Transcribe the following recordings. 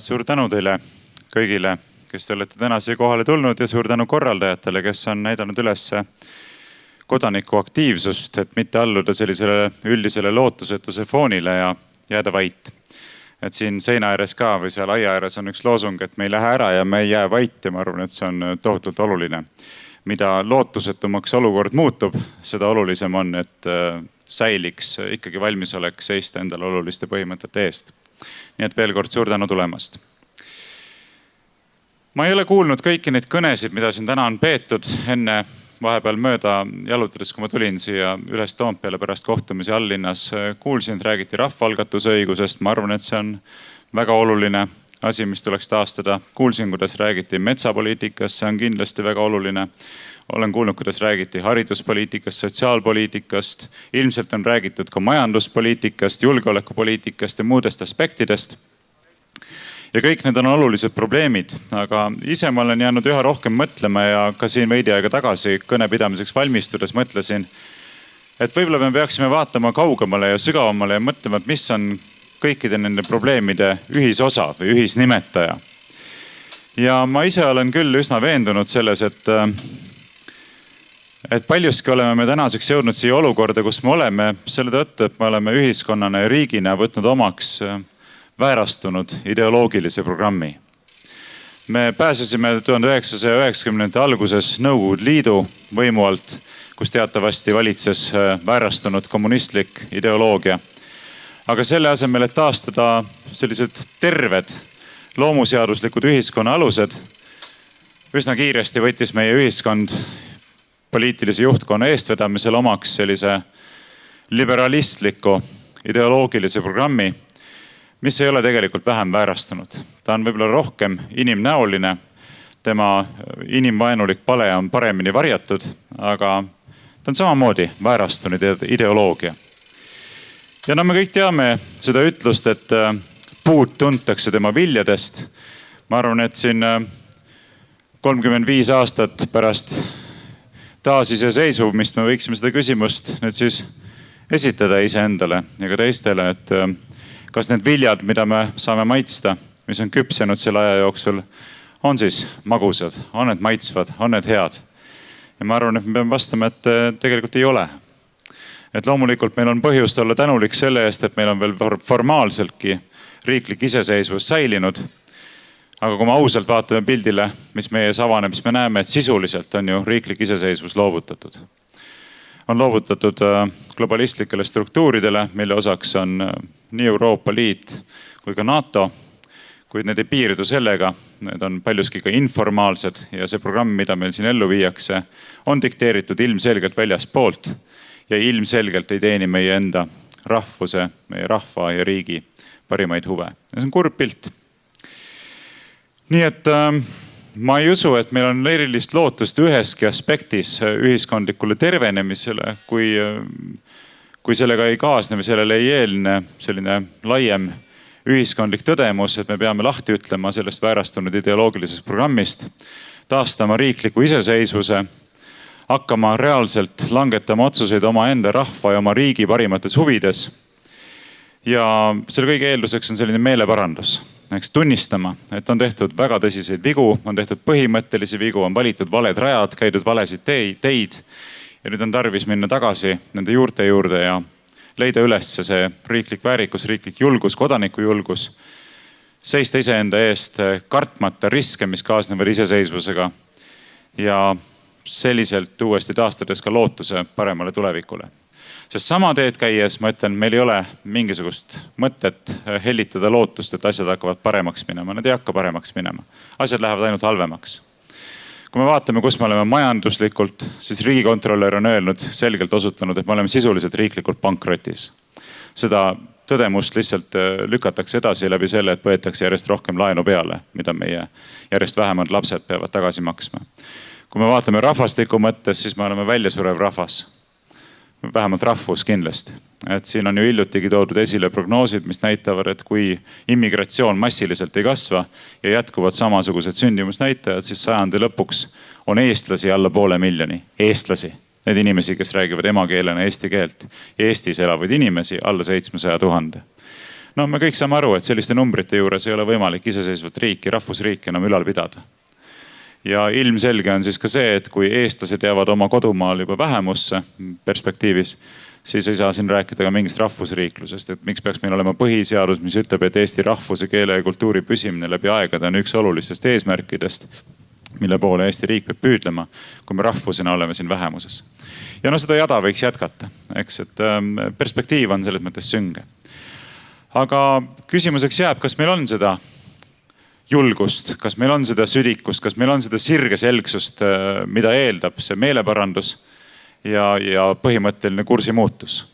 Suur tänu teile kõigile, kes te olete täna siia kohale tulnud, ja suur tänu korraldajatele, kes on näidanud üles kodanikuaktiivsust, et mitte alluda sellisele üldisele lootusetuse foonile ja jääda vait. Et siin seina ääres ka või seal aia ääres on üks loosung, et me ei lähe ära ja me ei jää vait, ja ma arvan, et see on tohutult oluline. Mida lootusetumaks olukord muutub, seda olulisem on, et säiliks ikkagi valmisolek seista endale oluliste põhimõtete eest. Nii et veel kord suur tänu tulemast. Ma ei ole kuulnud kõiki neid kõnesid, mida siin täna on peetud enne vahepeal mööda jalutades, kui ma tulin siia üles Toompeale pärast kohtumisi Alllinnas. Kuulsin, et räägiti rahvaalgatuse õigusest. Ma arvan, et see on väga oluline asi, mis tuleks taastada. Kuulsin, kuidas räägiti metsapoliitikast, see on kindlasti väga oluline. Olen kuulnud, kuidas räägiti hariduspoliitikast, sotsiaalpoliitikast. Ilmselt on räägitud ka majanduspoliitikast, julgeolekupoliitikast ja muudest aspektidest. Ja kõik need on olulised probleemid, aga ise ma olen jäänud üha rohkem mõtlema ja ka siin veidi aega tagasi kõnepidamiseks valmistudes mõtlesin, et võib-olla me peaksime vaatama kaugemale ja sügavamale ja mõtlema, et mis on kõikide nende probleemide ühisosa või ühisnimetaja. Ja ma ise olen küll üsna veendunud selles, et paljuski oleme me tänaseks jõudnud siia olukorda, kus me oleme selle tõttu, et me oleme ühiskonnana ja riigina võtnud omaks väärastunud ideoloogilise programmi. Me pääsesime 1990. alguses Nõukogude Liidu võimu alt, kus teatavasti valitses väärastunud kommunistlik ideoloogia. Aga selle asemel, et taastada sellised terved loomuseaduslikud ühiskonna alused, üsna kiiresti võttis meie ühiskond poliitilise juhtkonna eestvedamisel omaks sellise liberalistliku ideoloogilise programmi, mis ei ole tegelikult vähem väärastunud. Ta on võib-olla rohkem inimnäoline, tema inimvaenulik pale on paremini varjatud, aga ta on samamoodi väärastunud ideoloogia. Ja me kõik teame seda ütlust, et puud tuntakse tema viljadest. Ma arvan, et siin 35 aastat pärast taasiseseisvumist me võiksime seda küsimust nüüd siis esitada iseendale ja ka teistele, et kas need viljad, mida me saame maitsta, mis on küpsenud selle aja jooksul, on siis magusad, on need maitsvad, on need head. Ja ma arvan, et me peame vastama, et tegelikult ei ole. Et loomulikult meil on põhjust olla tänulik selle eest, et meil on veel formaalseltki riiklik iseseisvus säilinud. Aga kui me ausalt vaatame pildile, mis meie ees avaneb, siis me näeme, et sisuliselt on ju riiklik iseseisvus loovutatud. On loovutatud globalistlikele struktuuridele, mille osaks on nii Euroopa Liit kui ka NATO, kuid need ei piirdu sellega. Need on paljuski ka informaalsed ja see programm, mida meil siin ellu viiakse, on dikteeritud ilmselgelt väljaspoolt ja ilmselgelt ei teeni meie enda rahvuse, meie rahva ja riigi parimaid huve. Ja see on kurb pilt. Nii et ma ei usu, et meil on erilist lootust üheski aspektis ühiskondlikule tervenemisele, kui sellega ei kaasne või sellele ei eelne selline laiem ühiskondlik tõdemus, et me peame lahti ütlema sellest väärastunud ideoloogilisest programmist, taastama riikliku iseseisvuse, hakkama reaalselt langetama otsuseid oma enda rahva ja oma riigi parimates huvides. Ja selle kõige eelduseks on selline meeleparandus. Tunnistama, et on tehtud väga tõsiseid vigu, on tehtud põhimõttelisi vigu, on valitud valed rajad, käidud valesid teid. Ja nüüd on tarvis minna tagasi nende juurte juurde ja leida üles see riiklik väärikus, riiklik julgus, kodaniku julgus. Seista iseenda eest, kartmata riske, mis kaasnevad iseseisvusega. Ja selliselt uuesti taastades ka lootuse paremale tulevikule. Sest sama teed käies, ma ütlen, meil ei ole mingisugust mõtet hellitada lootust, et asjad hakkavad paremaks minema. Nad ei hakka paremaks minema. Asjad lähevad ainult halvemaks. Kui me vaatame, kus me oleme majanduslikult, siis riigikontrolör on öelnud, selgelt osutanud, et me oleme sisuliselt riiklikult pankrotis. Seda tõdemust lihtsalt lükatakse edasi läbi selle, et võetakse järjest rohkem laenu peale, mida meie järjest vähemad lapsed peavad tagasi maksma. Kui me vaatame rahvastiku mõttes, siis me oleme väljasurev rahvas. Vähemalt rahvus kindlasti. Et siin on ju hiljutigi toodud esile prognoosid, mis näitavad, et kui immigratsioon massiliselt ei kasva ja jätkuvad samasugused sündimusnäitajad, siis sajandi lõpuks on eestlasi alla 500 000. Eestlasi. Need inimesi, kes räägivad emakeelena eesti keelt. Ja Eestis elavaid inimesi alla 700 000. No me kõik saame aru, et selliste numbrite juures ei ole võimalik iseseisvat riiki, rahvusriiki enam ülal pidada. Ja ilmselge on siis ka see, et kui eestlased jäävad oma kodumaal juba vähemusse perspektiivis, siis ei saa siin rääkida ka mingist rahvusriiklusest, et miks peaks meil olema põhiseadus, mis ütleb, et eesti rahvuse, keele ja kultuuri püsimine läbi aegade on üks olulistest eesmärkidest, mille poole Eesti riik peab püüdlema, kui me rahvusena oleme siin vähemuses. Ja no seda jada võiks jätkata, eks, et perspektiiv on selles mõttes sünge. Aga küsimuseks jääb, kas meil on seda julgust, kas meil on seda südikust, kas meil on seda sirgeselgsust, mida eeldab see meeleparandus ja põhimõtteline kursi muutus.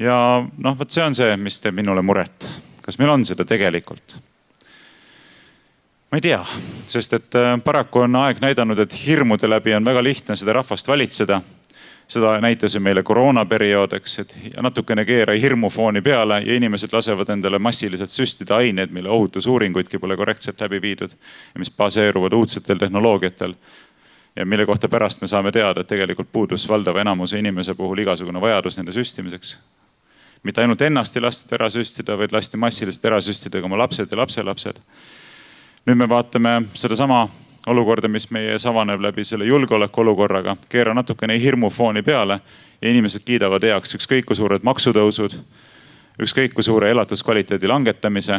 Ja noh, võt see on see, mis teeb minule muret. Kas meil on seda tegelikult? Ma ei tea, sest et paraku on aeg näidanud, et hirmude läbi on väga lihtne seda rahvast valitseda. Seda näitas ju meile koroonaperiood, eks, et natukene keera hirmufooni peale ja inimesed lasevad endale massiliselt süstida aineid, mille ohutusuuringuidki pole korrektselt läbi viidud ja mis baseeruvad uudsetel tehnoloogiatel. Ja mille kohta pärast me saame teada, et tegelikult puudus valdava enamuse inimese puhul igasugune vajadus nende süstimiseks. Mitte ainult ennast ei lastud ära süstida, vaid lasti massiliselt ära süstida ka oma lapsed ja lapselapsed. Nüüd me vaatame seda sama olukorda, mis meie ees avaneb läbi selle julgeoleku olukorraga, keera natukene hirmufooni peale ja inimesed kiidavad heaks ükskõik kui suured maksutõusud, ükskõik kui suure elatuskvaliteedi langetamise,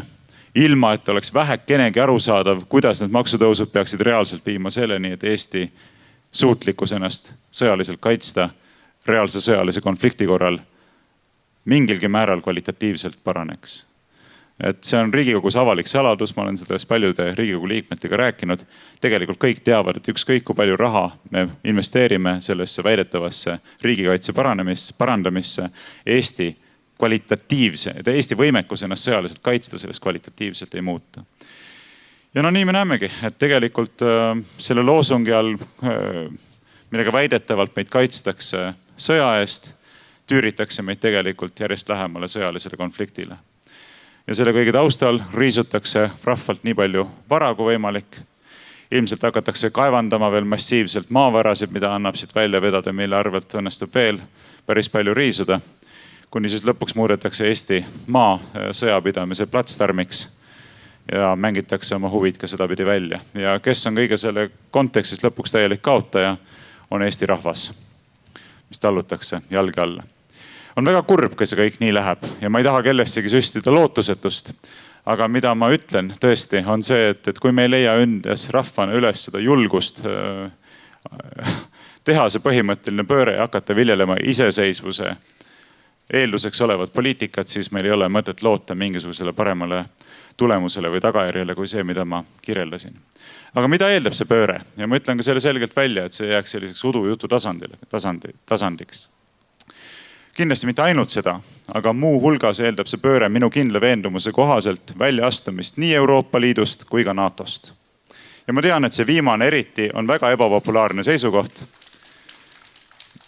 ilma et oleks vähekenegi arusaadav, kuidas need maksutõusud peaksid reaalselt viima selleni, et Eesti suutlikkus ennast sõjaliselt kaitsta reaalse sõjalise konflikti korral mingilgi määral kvalitatiivselt paraneks. Et see on Riigikogus avalik saladus, ma olen sellest paljude Riigikogu liikmetega rääkinud. Tegelikult kõik teavad, et ükskõik kui palju raha me investeerime sellesse väidetavasse riigikaitse parandamisse, Eesti võimekus ennast sõjaliselt kaitsta sellest kvalitatiivselt ei muuta. Ja no nii me näemegi, et tegelikult selle loosungi all, millega väidetavalt meid kaitstakse sõja eest, tüüritakse meid tegelikult järjest lähemale sõjalisele konfliktile. Ja selle kõige taustal riisutakse rahvalt nii palju vara kui võimalik. Ilmselt hakatakse kaevandama veel massiivselt maavarasid, mida annab siit välja vedada, mille arvelt õnnestub veel päris palju riisuda. Kuni siis lõpuks muudetakse Eesti maa sõjapidamise platsdarmiks ja mängitakse oma huvid ka sedapidi välja. Ja kes on kõige selle kontekstis lõpuks täielik kaotaja, on Eesti rahvas, mis tallutakse jalge alla. On väga kurb, kui see kõik nii läheb ja ma ei taha kellestegi süstida lootusetust. Aga mida ma ütlen tõesti on see, et kui me ei leia endas rahvana üles seda julgust teha see põhimõtteline pööre ja hakata viljelema iseseisvuse eelduseks olevat poliitikat, siis meil ei ole mõtet loota mingisugusele paremale tulemusele või tagajärjele kui see, mida ma kirjeldasin. Aga mida eeldab see pööre? Ja ma ütlen ka selle selgelt välja, et see jääks selliseks udujutu tasandiks. Kindlasti mitte ainult seda, aga muu hulgas eeldab see pööre minu kindla veendumuse kohaselt väljaastumist nii Euroopa Liidust kui ka NATOst. Ja ma tean, et see viimane eriti on väga ebapopulaarne seisukoht.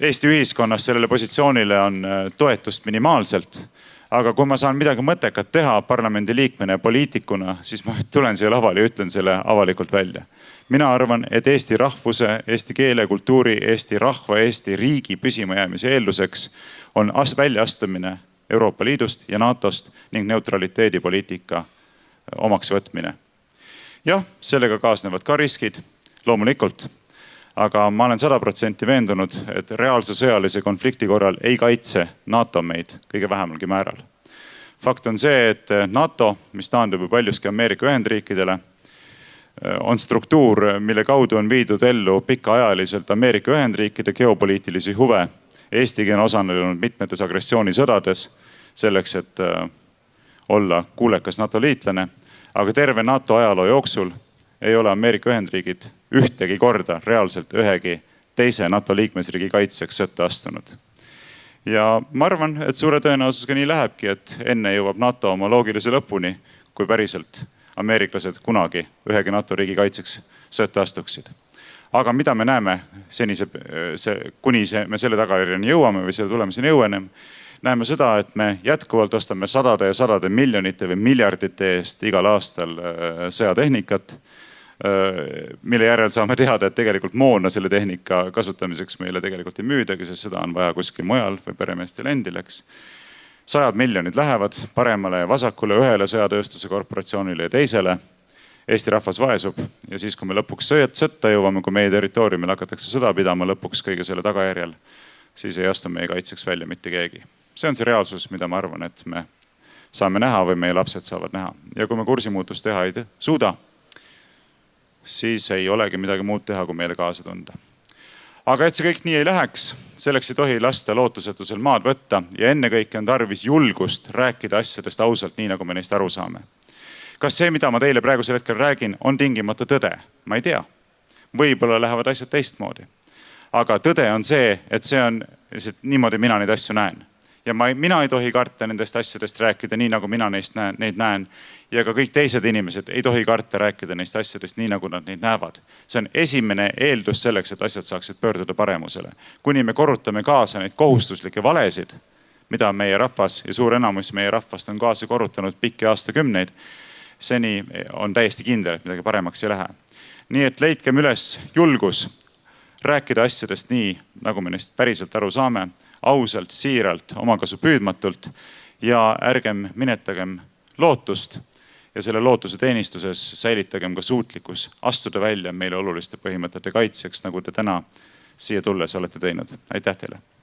Eesti ühiskonnas sellele positsioonile on toetust minimaalselt, aga kui ma saan midagi mõttekat teha parlamendi liikmena ja poliitikuna, siis ma tulen siia lavale ja ütlen selle avalikult välja. Mina arvan, et Eesti rahvuse, eesti keele, kultuuri, Eesti rahva, Eesti riigi püsimajäämise eelduseks on väljaastumine Euroopa Liidust ja NATOst ning neutraliteedipoliitika omaks võtmine. Jah, sellega kaasnevad ka riskid, loomulikult, aga ma olen 100% veendunud, et reaalse sõjalise konflikti korral ei kaitse NATO meid kõige vähemalgi määral. Fakt on see, et NATO, mis taandub ju paljuski Ameerika Ühendriikidele, on struktuur, mille kaudu on viidud ellu pikaajaliselt Ameerika Ühendriikide geopoliitilisi huve. Eestigi on osalenud mitmetes agressioonisõdades selleks, et olla kuulekas NATO liitlane, aga terve NATO ajaloo jooksul ei ole Ameerika Ühendriigid ühtegi korda reaalselt ühegi teise NATO liikmesriigi kaitseks sõtta astunud. Ja ma arvan, et suure tõenäosusega nii lähebki, et enne jõuab NATO oma loogilise lõpuni, kui päriselt ameeriklased kunagi ühegi NATO riigi kaitseks sõtta astuksid. Aga mida me näeme kuni me selle tagajärjeni jõuame või selle tulemuseni jõuame, näeme seda, et me jätkuvalt ostame sadade ja sadade miljonite või miljardite eest igal aastal sõjatehnikat, mille järel saame teada, et tegelikult moona selle tehnika kasutamiseks meile tegelikult ei müüdagi, sest seda on vaja kuskil mujal või peremeestel endileks. 100 miljonid lähevad paremale ja vasakule, ühele sõjatööstuse korporatsioonile ja teisele. Eesti rahvas vaesub ja siis, kui me lõpuks sõtta jõuame, kui meie territooriumil hakatakse sõda pidama lõpuks kõige selle tagajärjel, siis ei astu meie kaitseks välja mitte keegi. See on see reaalsus, mida ma arvan, et me saame näha või meie lapsed saavad näha. Ja kui me kursimuutust teha ei suuda, siis ei olegi midagi muud teha, kui meile kaasa tunda. Aga et see kõik nii ei läheks, selleks ei tohi lasta lootusetusel maad võtta ja ennekõike on tarvis julgust rääkida asjadest ausalt, nii nagu me neist aru saame. Kas see, mida ma teile praegusel hetkel räägin, on tingimata tõde? Ma ei tea. Võib-olla lähevad asjad teistmoodi. Aga tõde on see, et see on niimoodi mina neid asju näen. Ja mina ei tohi karta nendest asjadest rääkida nii, nagu mina neid näen. Ja ka kõik teised inimesed ei tohi karta rääkida neist asjadest nii, nagu nad neid näevad. See on esimene eeldus selleks, et asjad saaksid pöörduda paremusele. Kuni me korrutame kaasa neid kohustuslikke valesid, mida meie rahvas ja suur enamus meie rahvast on kaasa korrutanud pikki aastakümneid, seni on täiesti kindel, et midagi paremaks ei lähe. Nii et leidkem üles julgus rääkida asjadest nii, nagu me neist päriselt aru saame, ausalt, siiralt, omakasu püüdmatult ja ärgem minetagem lootust ja selle lootuse teenistuses säilitagem ka suutlikkus astuda välja meile oluliste põhimõtete kaitseks, nagu te täna siia tulles olete teinud. Aitäh teile!